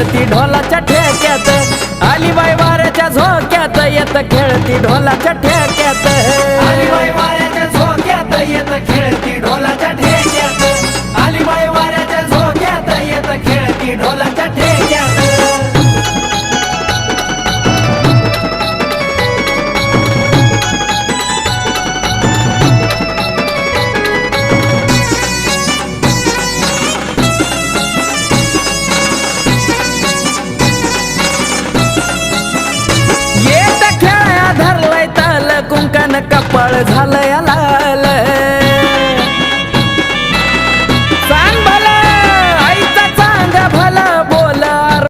खेळती ढोलाच्या ठेक्यात आली बाई वाऱ्याच्या झोक्यात येत खेळती ढोलाच्या ठेक्यात आली बाई वाऱ्याच्या झोक्यात येत खेळती ढोलाच्या ठेक्यात आली बाई वाऱ्याच्या झोक्यात येत खेळती ढोलाच्या ठेक्यात येत खेळ्या धरलंय ताल कुंकन कपाळ झालंय